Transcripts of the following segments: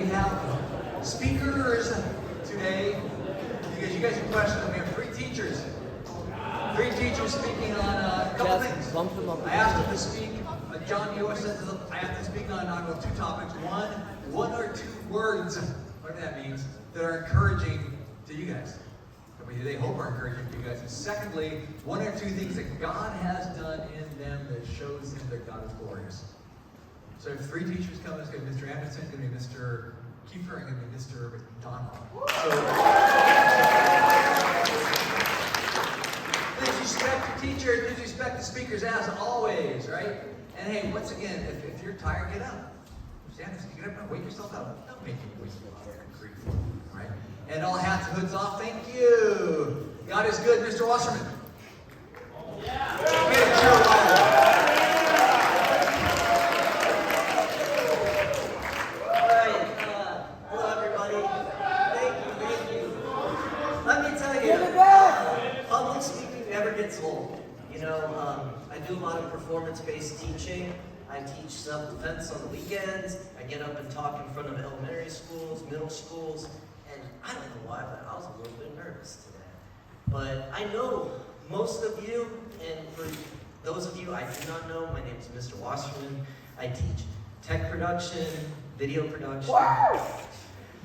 we have speakers today. Because you guys are questioning, we have three teachers. Three teachers speaking on a couple things. I asked them to speak, John Ewing said to them, I have to speak on two topics. One or two words, whatever that means, that are encouraging to you guys. I mean, they hope are encouraging to you guys. And secondly, one or two things that God has done in them that shows them that God is glorious. So if three teachers come, it's going to be Mr. Anderson, it's going to be Mr. Kiefer, and going to be Mr. McDonald. So, disrespect your teacher, disrespect the speakers as always, right? And hey, once again, if you're tired, get up. Mr. Anderson, get up and wake yourself up. Don't make you wake yourself up. All right? And all hats and hoods off, thank you. God is good, Mr. Wasserman. Yeah. All right. Hello, everybody. Thank you. Let me tell you, public speaking never gets old. You know, I do a lot of performance-based teaching. I teach self-defense on the weekends. I get up and talk in front of elementary schools, middle schools, and I don't know why, but I was a little bit nervous today. But I know most of you, and for those of you I do not know, my name is Mr. Wasserman. I teach tech production, video production. Wow.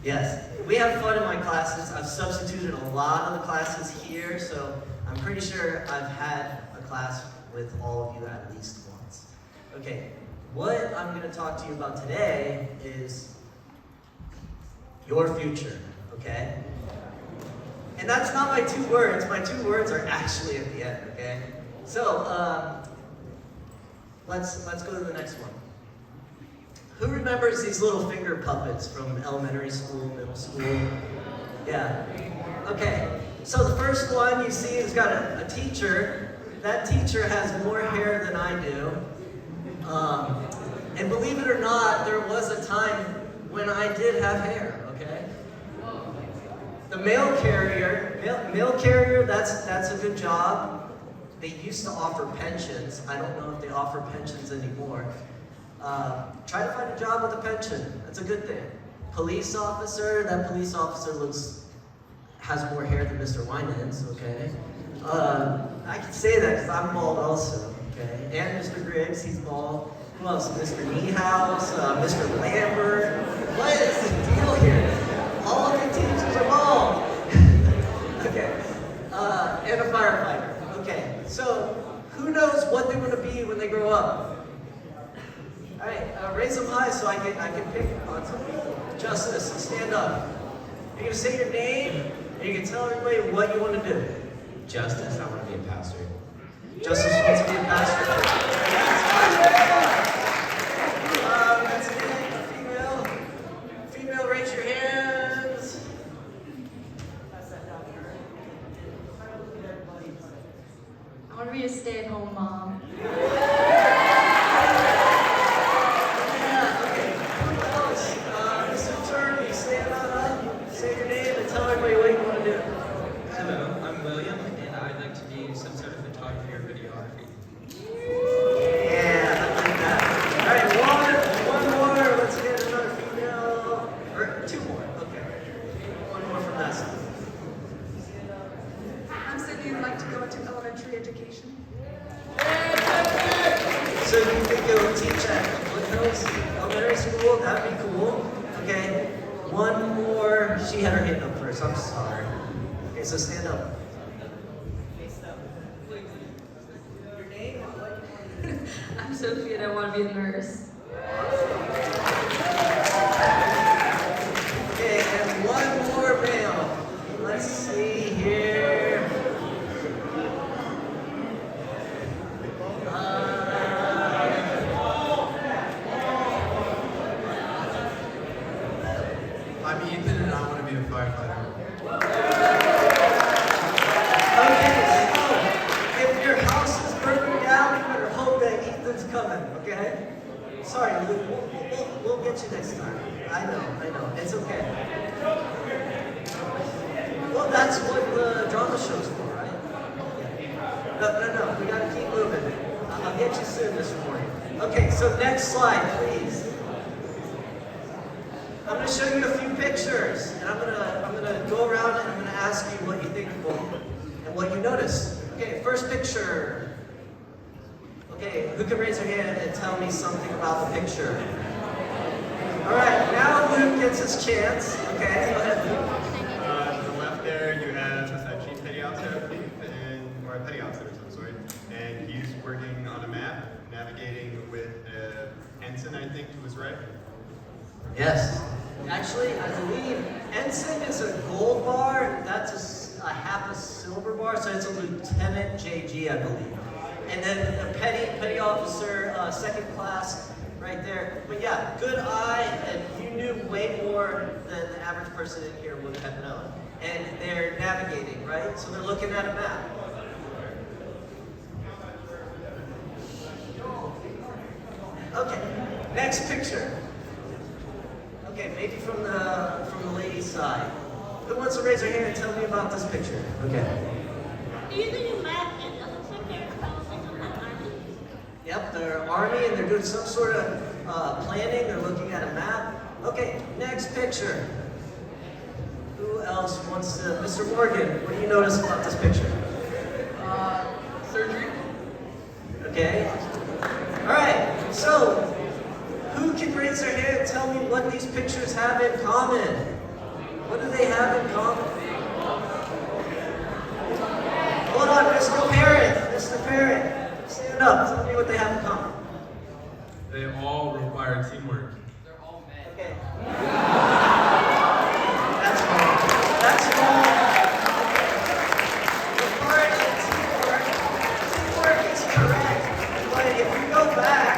Yes, we have fun in my classes. I've substituted a lot of the classes here, so I'm pretty sure I've had a class with all of you at least once. Okay, what I'm going to talk to you about today is your future, okay? And that's not my two words. My two words are actually at the end, okay? So, let's go to the next one. Who remembers these little finger puppets from elementary school, middle school? Yeah. Okay, so the first one you see has got a teacher. That teacher has more hair than I do. And believe it or not, there was a time when I did have hair, okay? The mail carrier, that's a good job. They used to offer pensions. I don't know if they offer pensions anymore. Try to find a job with a pension. That's a good thing. Police officer, that police officer has more hair than Mr. Winans, okay? I can say that because I'm bald also, okay? And Mr. Griggs, he's bald. Who else? Mr. Niehaus, Mr. Lambert. What is the deal here? All of the teachers are bald. Okay. And a firefighter. Okay. So, who knows what they want to be when they grow up? All right. Raise them high so I can pick on some people. Justice, stand up. You're going to say your name, and you can tell everybody what you want to do. Justice, I want to be a pastor. Justice wants to be a pastor. That's it. Female. Female, raise your hands. I want to be a stay-at-home mom. Yeah, okay. Who else? Mr. Attorney, stand on up, say your name, and tell everybody what you want to do. Hello, I'm William, and I'd like to be some sort of photography or videography. Yeah, I like that. All right, one more. Let's get another female. Or two more. Okay. One more from that side. I'm Sydney and I'd like to go into elementary education. So you think you'll teach at Woodhills Elementary School? That'd be cool. Okay. One more. She had her hand up first. I'm sorry. Okay, so stand up. Your name? I'm Sophie and I want to be a nurse. Okay, and one more male. Let's see here. I'm Ethan and I want to be a firefighter. Okay, so if your house is burning down, you better hope that Ethan's coming, okay? Sorry, we'll get you next time. I know, it's okay. Well, that's what the drama show's for, right? Yeah. No, we gotta keep moving. I'll get you soon this morning. Okay, so next slide, please. I'm gonna show you a few pictures, and I'm gonna go around and I'm gonna ask you what you think of them and what you notice. Okay, first picture. Okay, who can raise their hand and tell me something about the picture? All right, now Luke gets his chance. Okay, go ahead, Luke. On the left there, you have a chief petty officer, I believe, or a petty officer of some sort, and he's working on a map, navigating with an ensign, I think, to his right. Yes. Actually, I believe ensign is a gold bar. That's a half a silver bar, so it's a lieutenant JG, I believe. And then a petty officer, second class, right there. But yeah, good eye, and you knew way more than the average person in here would have known. And they're navigating, right? So they're looking at a map. Okay, next picture. Okay, maybe from the lady's side. Who wants to raise their hand and tell me about this picture? Okay. Using a map, it looks like they're developing an army. Yep, they're army and they're doing some sort of planning. They're looking at a map. Okay, next picture. Who else wants to? Mr. Morgan, what do you notice about this picture? Surgery? Okay. All right. So, who can raise their hand and tell me what these pictures have in common? What do they have in common? Hold on, Mr. Parent. Mr. Parent, stand up. Tell me what they have in common. They all require teamwork. Okay. That's wrong. That's wrong. The part of teamwork is correct. But if you go back,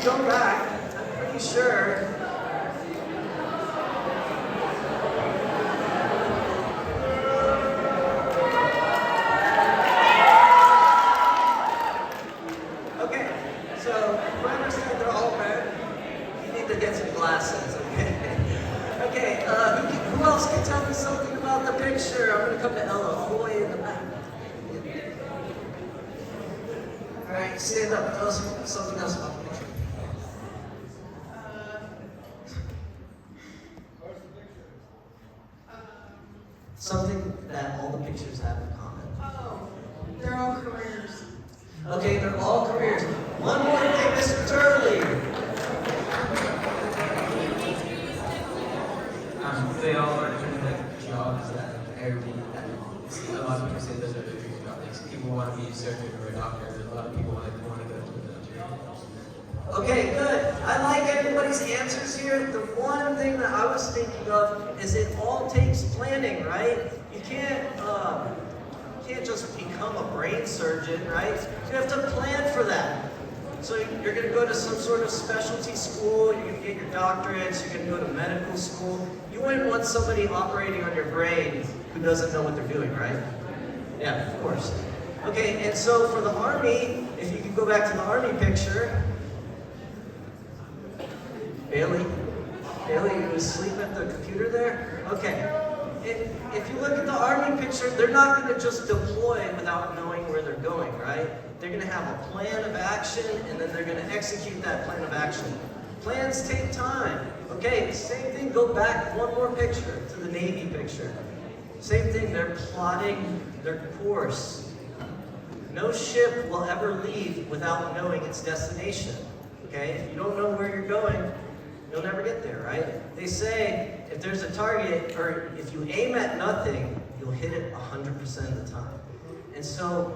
I'm pretty sure. Okay, so you understand they're all red. You need to get some glasses, okay? Okay, who else can tell me something about the picture? I'm gonna come to Ella, all the way in the back. All right, stand up. Tell us something else about the picture. Something that all the pictures have in common. Oh, they're all careers. Okay, they're all careers. One more thing, Mr. Turley. They all are different jobs that every a lot of people say those are their dream jobs. People want to be a surgeon or a doctor. A lot of people want to go to the military. Okay, good. I like everybody's answers here. The one thing that I was thinking of is it all takes planning, right? You can't just become a brain surgeon, right? You have to plan for that. So you're going to go to some sort of specialty school, you're going to get your doctorates, you're going to go to medical school. You wouldn't want somebody operating on your brain who doesn't know what they're doing, right? Yeah, of course. Okay, and so for the Army, if you could go back to the Army picture, Bailey, you asleep at the computer there? Okay. If you look at the Army picture, they're not going to just deploy without knowing where they're going, right? They're going to have a plan of action, and then they're going to execute that plan of action. Plans take time. Okay, same thing, go back one more picture to the Navy picture. Same thing, they're plotting their course. No ship will ever leave without knowing its destination. Okay, if you don't know where you're going, you'll never get there, right? They say if there's a target, or if you aim at nothing, you'll hit it 100% of the time. And so,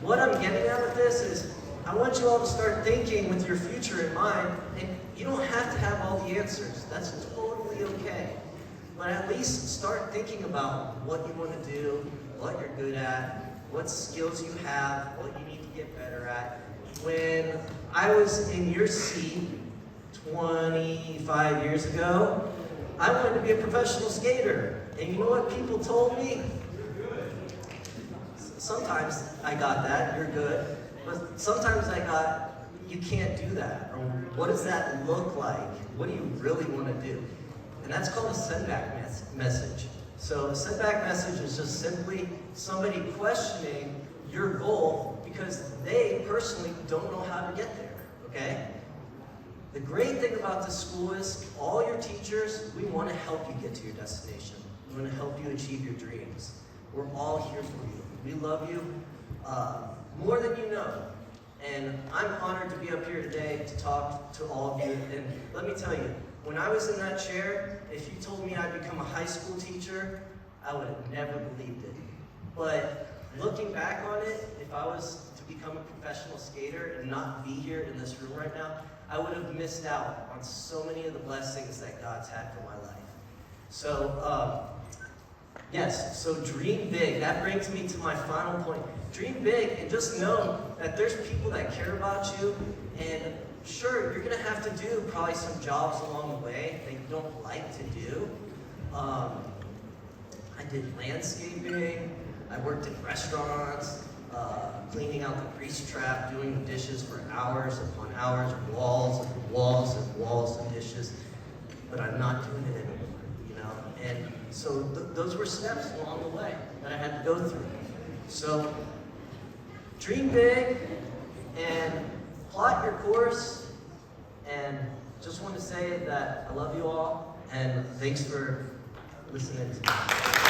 what I'm getting at with this is, I want you all to start thinking with your future in mind, and you don't have to have all the answers. That's totally okay. But at least start thinking about what you want to do, what you're good at, what skills you have, what you need to get better at. When I was in your seat 25 years ago, I wanted to be a professional skater. And you know what people told me? Sometimes I got that, you're good. But sometimes I got, you can't do that. Or what does that look like? What do you really want to do? And that's called a setback message. So a setback message is just simply somebody questioning your goal because they personally don't know how to get there, okay? The great thing about this school is all your teachers, we want to help you get to your destination. We want to help you achieve your dreams. We're all here for you. We love you more than you know. And I'm honored to be up here today to talk to all of you. And let me tell you, when I was in that chair, if you told me I'd become a high school teacher, I would have never believed it. But looking back on it, if I was to become a professional skater and not be here in this room right now, I would have missed out on so many of the blessings that God's had for my life. So, yes, so dream big. That brings me to my final point. Dream big and just know that there's people that care about you, and sure, you're gonna have to do probably some jobs along the way that you don't like to do. I did landscaping, I worked in restaurants, cleaning out the grease trap, doing the dishes for hours upon hours, walls and walls and walls of dishes, but I'm not doing it anymore, you know? And so those were steps along the way that I had to go through. So dream big and plot your course, and just want to say that I love you all, and thanks for listening to me.